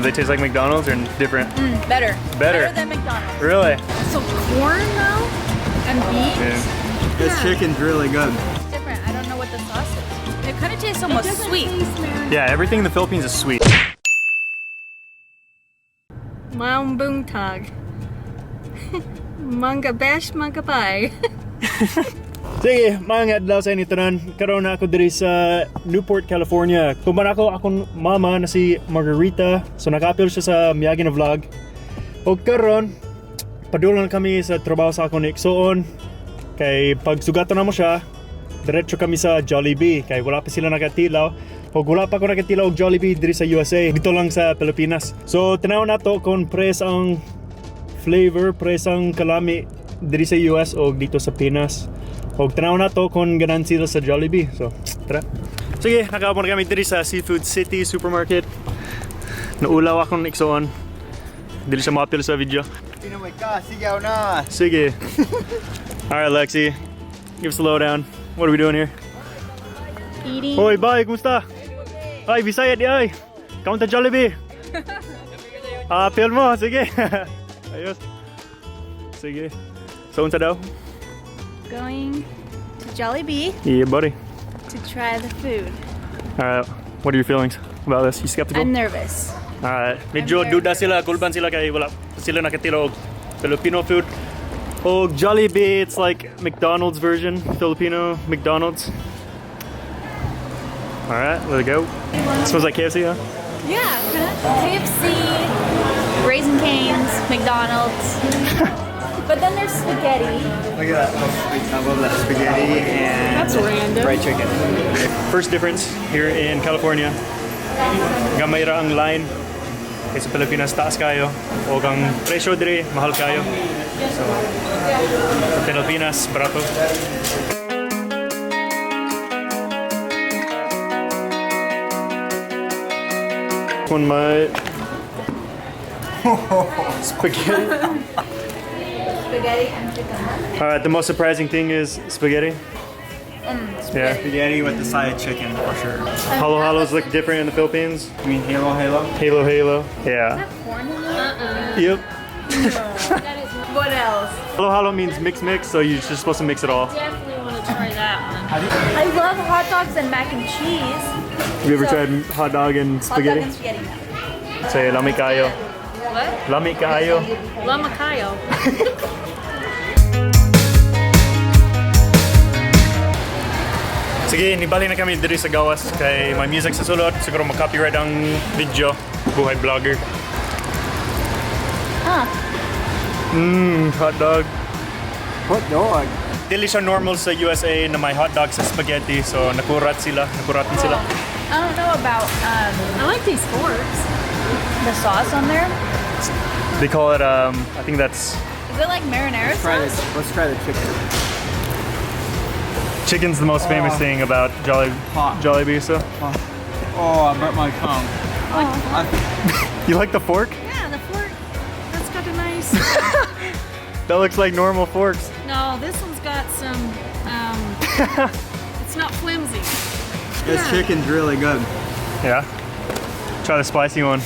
they taste like McDonald's or different? Better. Better Better than McDonald's. Really? So corn though, and beans. Yeah. This chicken's really good. It's different. I don't know what the sauce is. It kind of tastes almost sweet. Yeah, everything in the Philippines is sweet. Maong tag. Manga bash, manga pie. Sige, mga adlaw sa inyo tanan. Karon na ako diri sa Newport, California. Tuman ako akong mama na si Margarita. So naka-appeal siya sa miyagi na vlog. O karon, padulan kami sa trabaho sa akong igsoon. Kay pagsugatan na mo siya, diretso kami sa Jollibee. Kay wala pa sila nakatilaw. O wala pa ako nakatilaw og Jollibee diri sa USA. Dito lang sa Pilipinas. So tanaw na to kung pres ang flavor, pres ang kalami diri sa US o dito sa Pinas. O tanaw na to kung ganan sila sa Jollibee. So, tara. Sige, nakaabon na kami diri sa Seafood City Supermarket. Naulaw akong iksoon. Dili siya makapil sa video. Pinoy ka, sigaw na! Sige. Alright, Lexi. Give us a lowdown. What are we doing here? Eating. Hoy, bye! Kumusta? Ay, Bisaya di ay! Count the Jollibee! Appeal mo, sige! Ayos. Sige. So, unsa daw? Going to Jollibee Yeah, buddy. to try the food. Alright, what are your feelings about this? You skeptical? I'm nervous. Alright, medyo duda sila, gulban sila kay wala sila nakatilo og Filipino food. O Jollibee, it's like McDonald's version, Filipino McDonald's. Alright, let it go. Smells like KFC, huh? Yeah, KFC, Raising Cane's, McDonald's. But then there's spaghetti. Look at that. I love that spaghetti and That's random. fried chicken. First difference here in California. Gamay ra ang line. Kaya sa Pilipinas, taas kayo. O ang presyo dire, mahal kayo. So, sa Pilipinas, barato. Kung may spaghetti. Spaghetti and chicken. Alright, the most surprising thing is spaghetti. Yeah. Spaghetti with the side of chicken for sure. Halo halos look different in the Philippines. You mean halo halo? Halo halo. Yeah. Corn in it? Yep. What else? Halo halo means mix mix, so you're just supposed to mix it all. Definitely want to try that one. I love hot dogs and mac and cheese. Have you ever So- tried hot dog and Hot dog spaghetti? and spaghetti. No. Say lami kayo. What? Lami kayo. Lamakayo. Sige, nibali na kami diri sa gawas kay may music sa sulod. Siguro mag-copyright ang video. Buhay vlogger. Ah, Hot dog. Hot dog. Dili siya normal sa USA na may hot dog sa spaghetti, so nakuratan sila. I don't know about I like these forks. the sauce on there. They call it I think that's Is it like marinara sauce? Let's try the chicken. chicken's the most famous thing about Hot. Jollibee, so. Oh, I burnt my tongue. You like the fork? Yeah, the fork. That's got a nice. That looks like normal forks. No, this one's got some. It's not flimsy. This Yeah. chicken's really good. Yeah. Try the spicy one.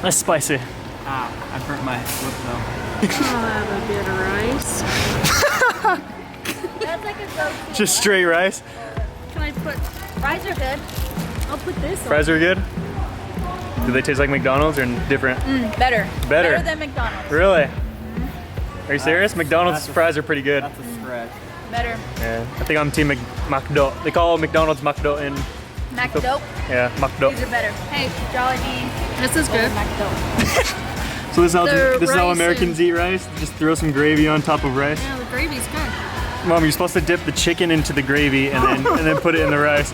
That's spicy. Ah, I burnt my lip though. I'll have a bit of rice. That's like a go-to. Just straight rice. Can I put? Fries are good. I'll put this on. Fries are good. Do they taste like McDonald's or different? Better. Better. Better than McDonald's. Really? Are you serious? McDonald's that's a- fries are pretty good. That's a stretch. Better. Yeah. I think I'm team McDo. They call McDonald's McDo in McDo. yeah, McDo. These are better. Hey, Jollibee. This is good. McDo. So this is how The this is how rice Americans eat rice. Just throw some gravy on top of rice. Yeah, the gravy's good. Mom, you're supposed to dip the chicken into the gravy and then put it in the rice.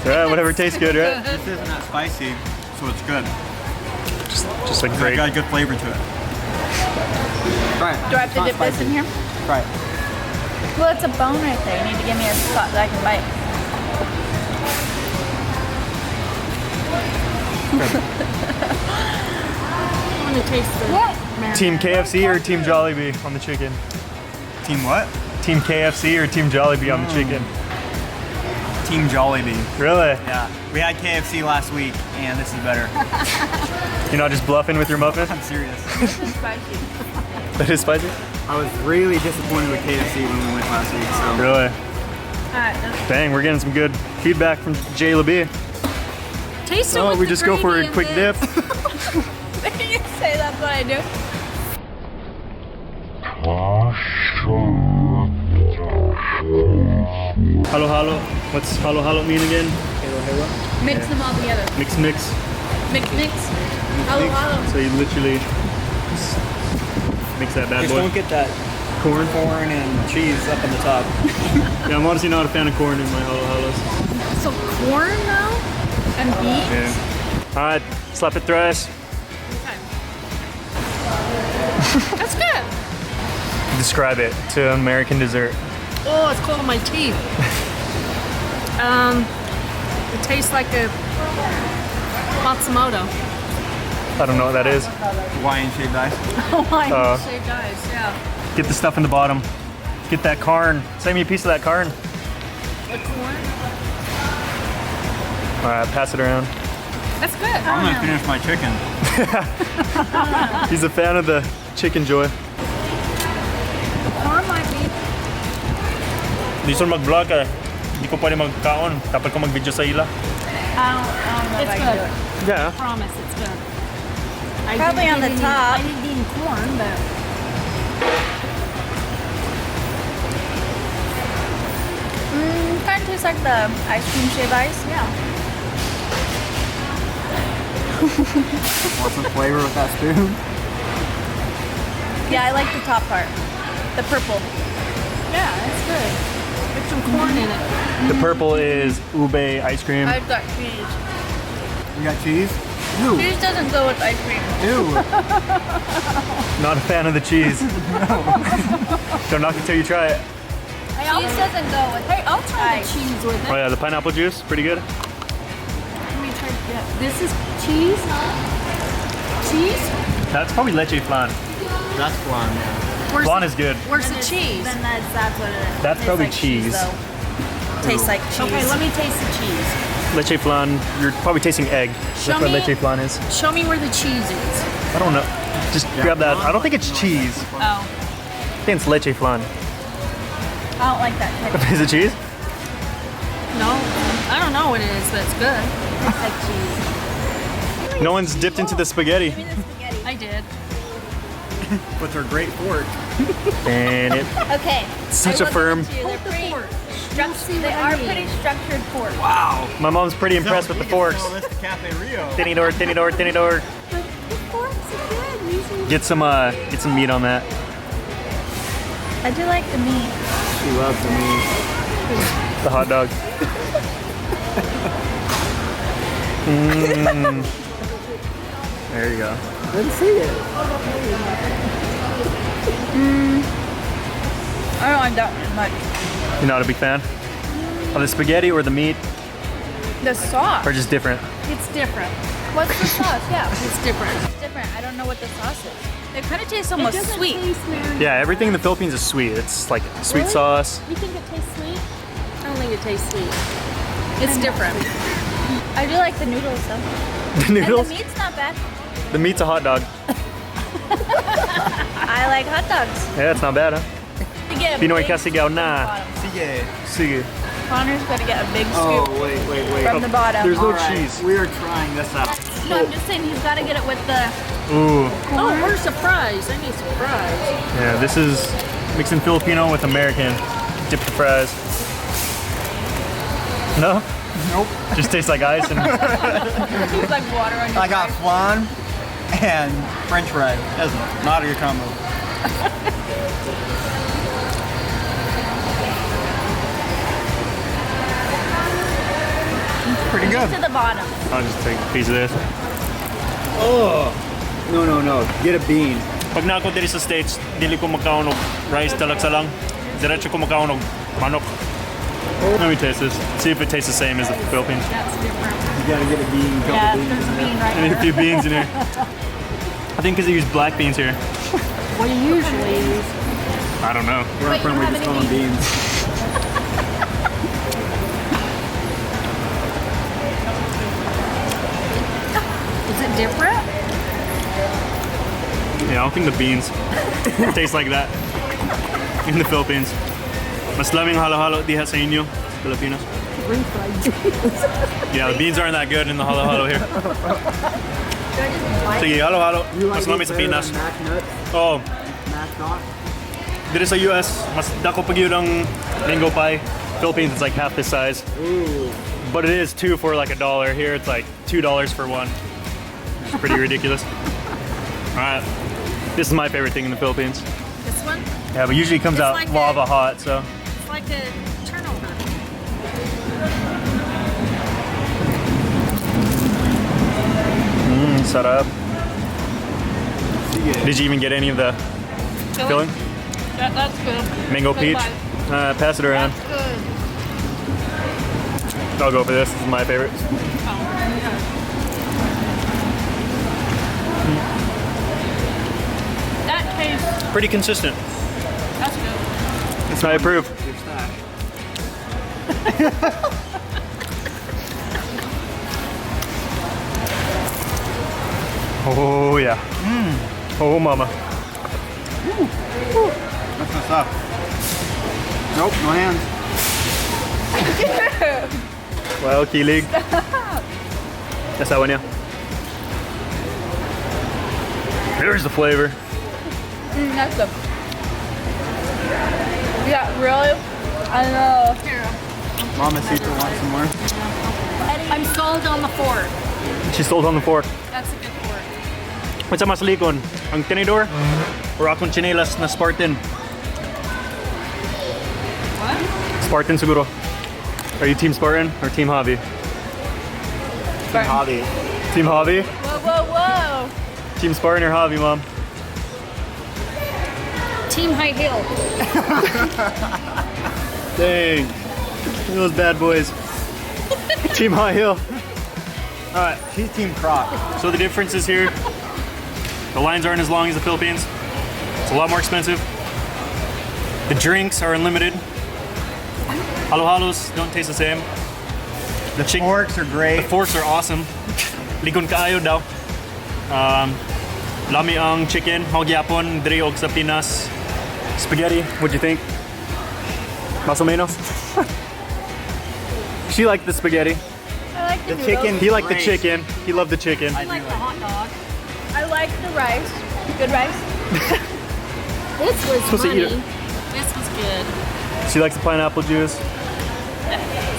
Alright, whatever tastes good, right? This isn't that spicy, so it's good. Just like It's great. got a good flavor to it. Try it. Do I have to dip this in here? Try it. Well, it's a bone right there. You need to give me a spot that I can bite. I want to taste the What? marinara. Team KFC or Team Jollibee on the chicken? Team what? Team KFC or Team Jollibee on the chicken? Team Jollibee. Really? Yeah. We had KFC last week, and this is better. You're not just bluffing with your muffin? I'm serious. This is spicy. That is spicy? I was really disappointed with KFC when we went last week, so. Really? Alright, that's Dang, we're getting some good feedback from Jollibee. Taste it Oh, with we the just go for gravy a and quick dip. you say that's what I do. Halo halo. What's halo halo mean again? Mix them all together. Mix mix. Mix. Halo halo. So you literally just mix that bad Just boy. don't get that corn and cheese up on the top. Yeah, I'm honestly not a fan of corn in my halo halos. So corn now and beets. Yeah. Alright, slap it thrice. That's good. Describe it to an American dessert. Oh, it's cold in my teeth. It tastes like a Matsumoto. I don't know what that is. Hawaiian shaved ice. Hawaiian Uh, shaved ice, yeah. Get the stuff in the bottom. Get that carn. Save me a piece of that carn. The corn. Alright, pass it around. That's good. I'm gonna finish my chicken. He's a fan of the Chicken Joy. Corn might be. Di sure mag-vlog ka. Hindi ko pwede magkaon kapag ko mag-video sa ila. I don't know if It's I can good. do it. Yeah. Promise, it's good. Probably on the top. I didn't eat corn, but Kind of tastes like the ice cream shaved ice. Yeah. Want some flavor with that spoon? Yeah, I like the top part. The purple. yeah, it's good. Put some corn in it. The purple is ube ice cream. I've got cheese. You got cheese? Ew. Cheese doesn't go with ice cream. Ew. Not a fan of the cheese. Don't knock it till you try it. Cheese doesn't go with Hey, I'll try ice. the cheese with it. Oh yeah, the pineapple juice, pretty good. Let me try that. This is cheese. Cheese? That's probably leche flan. That's flan, yeah. Where's Flan the, is good. Where's the cheese? Then that's what it is. That's Tastes probably like cheese. though. Tastes like cheese. Okay, let me taste the cheese. Leche flan, you're probably tasting egg. Show That's what me- leche flan is. Show me where the cheese is. I don't know. Just grab that. I don't think it's cheese. Oh. I think it's leche flan. I don't like that texture. Is it cheese? No, I don't know what it is, but it's good. Tastes like cheese. No one's dipped into the spaghetti. Give me the spaghetti. I did. With her great fork. And it. Okay. Such I a will firm- give it to you. They're pretty You'll see They what I are mean. pretty structured forks. Wow. My mom's pretty impressed with the forks. This to Cafe Rio. Tinny door, tinny door, tinny door. The forks are good. These are Get some meat on that. I do like the meat. She loves the meat. The hot dog. There you go. Let's see it. I don't like that much. You're not a big fan of the spaghetti or the meat, The sauce. or just different? It's different. What's the sauce? Yeah. It's different. It's different. I don't know what the sauce is. It kind of tastes It almost doesn't sweet. taste very. Yeah, everything in the Philippines is sweet. It's like sweet Really? sauce. You think it tastes sweet? I don't think it tastes sweet. It's different. I do like the noodles though. The noodles. And the meat's not bad. The meat's a hot dog. I like hot dogs. Yeah, it's not bad, huh? You get a Pinoy big Casigaw scoop na. from the Sige. Sige. bottom. Connor's got to get a big Oh, scoop wait. from the bottom. There's no All right, cheese. we are trying this out. No, I'm just saying he's got to get it with the Ooh. Oh, where's the fries? I need some fries. Yeah, this is mixing Filipino with American. Dip the fries. No? Nope. Just tastes like ice and It's like water on your I got flan and French fries. That's not a good combo. Pretty good. to the bottom. I'll just take a piece of this. Oh. No. Get a bean. Pag na ako diri sa States, dili ko makaon og rice talagsa lang. Diretso ko makaon og manok. Let me taste this. See if it tastes the same as the Philippines. That's different. You gotta get a bean. Couple Yeah, beans. there's a bean right I need a there. few beans in here. I think because they use black beans here. What do you usually use? I don't know. Where I'm Wait, you from, we don't just have call them any beans. different? Yeah, I don't think the beans taste like that in the Philippines. Mas lamang halo-halo diha sa inyo, Filipinos. Yeah, the beans aren't that good in the halo-halo here. Sige, halo-halo. Mas lamang sa Pinas. Oh. Dito sa US, mas dako pag yun ang mango pie. Philippines, it's like half this size. Ooh. But it is two for like $1. Here, it's like $2 for one. It's pretty ridiculous. All right, this is my favorite thing in the Philippines. This one? Yeah, but usually it comes It's out like lava hot, so. It's like a turnover. Sarap. Did you even get any of the filling? That's good. Mango peach? Pass it around. That's good. I'll go for this. This is my favorite. That tastes. Pretty consistent. That's good. I approve. Your stash. Oh yeah. Oh mama. That's what's up. Nope, no hands. Well, kilig. Asawa niya. Here's the flavor. That's good. Yeah, really? I know. Mama Sita wants some more. I'm sold on the fork. She sold on the fork. That's a good fork. What's mas likon? Ang tinidor? Or akong chinelas na Spartan? What? Spartan siguro. Are you Team Spartan or Team Hobby? Hobby. Team Hobby? Whoa, whoa, whoa. Team Spartan or Hobby, Mom? Team High Heel. Dang. Look at those bad boys. Team High Hill. Alright, She's Team Croc. so the difference is here. The lines aren't as long as the Philippines. It's a lot more expensive. The drinks are unlimited. Halo-halos don't taste the same. The forks are The great. forks are awesome. Likon kaayo daw. Lami ang chicken, hogyapon, diri og sa Pinas. Spaghetti, what'd you think? Más o menos? She liked the spaghetti. I like the, The noodles. chicken. He liked the Great. chicken. He loved the chicken. I like the hot dog. I like the rice. Good rice. This was Supposed to eat it. money. This was good. She likes the pineapple juice.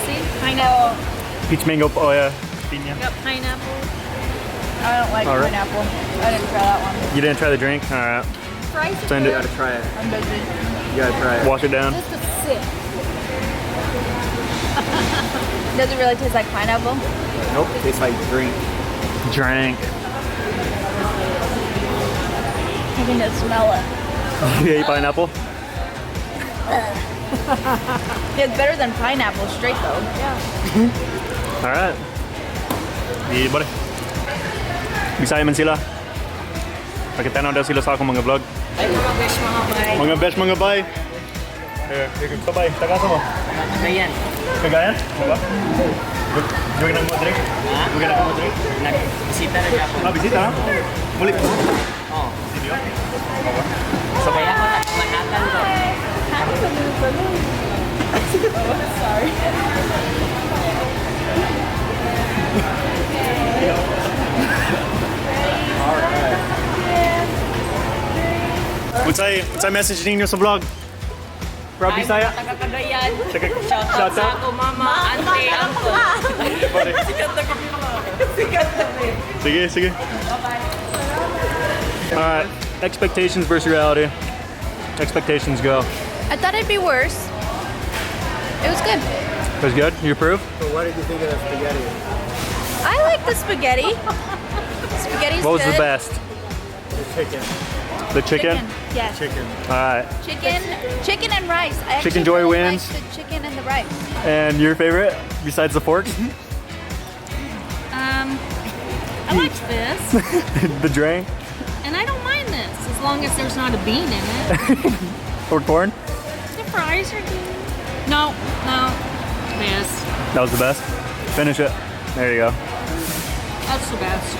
See? Pineapple. Peach mango, oh yeah. Piña. Got pineapple. I don't like All right. pineapple. I didn't try that one. You didn't try the drink? Alright. Fries are Send You it. gotta try it. I'm busy. You gotta try it. Wash it down. just a sip. Does it really taste like pineapple? Nope, tastes like drink. Drink. I can just smell it. You ate pineapple? It's better than pineapple straight though. Yeah. Alright. Di ba? Bisaya man sila. Pagkatanaw daw sila sa akong mga vlog. Ay, mga besh, mga bay. Mga best mga bay. Here, bye. Tagasa mo. Ayan. Kagayan? Diba? Join na mo drink. Join na mo drink. Nagbisita na siya ako. Ah, bisita ha? Muli ko. Oo. Video. Sabay ako na Manhattan ko. Sorry. What's I message ninyo sa vlog? Proud Bisaya? Taga Cagayan. Check Shout out sa ako, mama, auntie, uncle. Sige. Alright. Expectations versus reality. Expectations go. I thought it'd be worse. It was good. It was good? You approve? So what did you think of the spaghetti? I like the spaghetti. Spaghetti's What was good. the best? The chicken. The chicken? Yes. Chicken. Alright. Chicken and rice. I Chicken actually Joy really wins. like the chicken and the rice. And your favorite besides the forks? I like this, The drink? and I don't mind this as long as there's not a bean in it. Or corn? The fries are good. No, this. That was the best. Finish it. There you go. That's the best.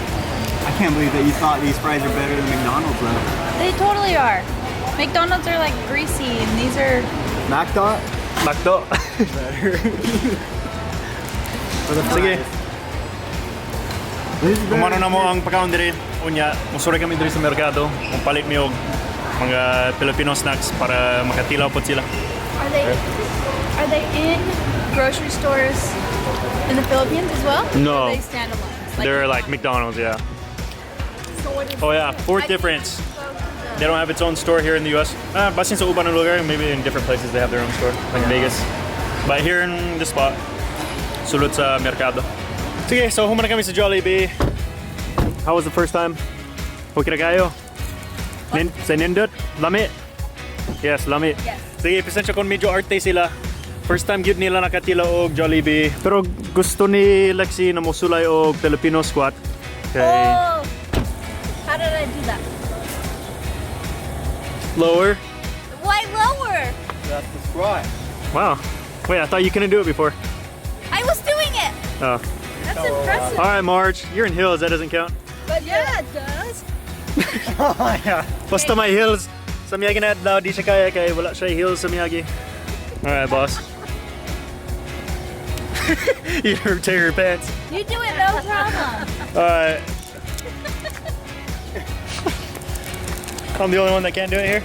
I can't believe that you thought these fries are better than McDonald's though. They totally are. McDonald's are like greasy, and these are. McDonald's Makto. better. For the Sige. fries. This is Kung ano better. na mo ang pagkaon diri, unya, musuri kami diri sa merkado, kung palit mi og mga Filipino snacks para makatilaw po sila. Are they in grocery stores in the Philippines as well? No. Or are they standalone? They're like McDonald's, yeah. So what is Oh yeah, fourth difference. They don't have its own store here in the US. Basin sa uban ng lugar, maybe in different places they have their own store, like Vegas. But here in this spot, sulod sa merkado. Sige, so humana kami sa Jollibee. How was the first time? Okay na kayo? Sa nindot? Lami? Yes, lami. Yes. Sige, pasensya kung medyo arte sila. First time gyud nila nakatila og Jollibee. Pero gusto ni Lexi na mosulay og Filipino squat. Okay. Oh! How did I do that? Lower. Why lower? That's the squat. Wow. Wait, I thought you couldn't do it before. I was doing it! Oh. That's impressive. All right, Marge. You're in hills. That doesn't count. But yeah, it does. Oh yeah. Basta may hills. Sa Miyagi na adlaw, di siya kaya kay wala siya hills sa Miyagi. All right, boss. You tear your pants. You do it, no problem. All right. I'm the only one that can't do it here.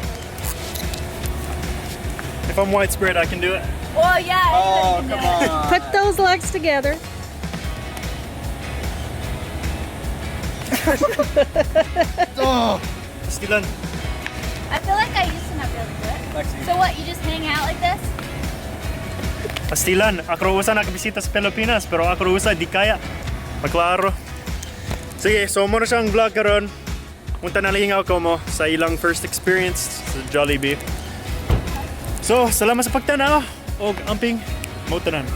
If I'm widespread, I can do it. Oh yeah. Oh, everybody come can do it. on. Put those legs together. Oh. Stilan. I feel like I used to not be able to do it. Lexi. So what? You just hang out like this? Pastilan, ako usa nakabisita sa Pilipinas, pero ako usa di kaya. Maklaro. Sige, so mo na siyang vlog karon. Munta na lihingaw ko mo sa ilang first experience sa Jollibee. So, salamat sa pagtanaw og amping mo tanan.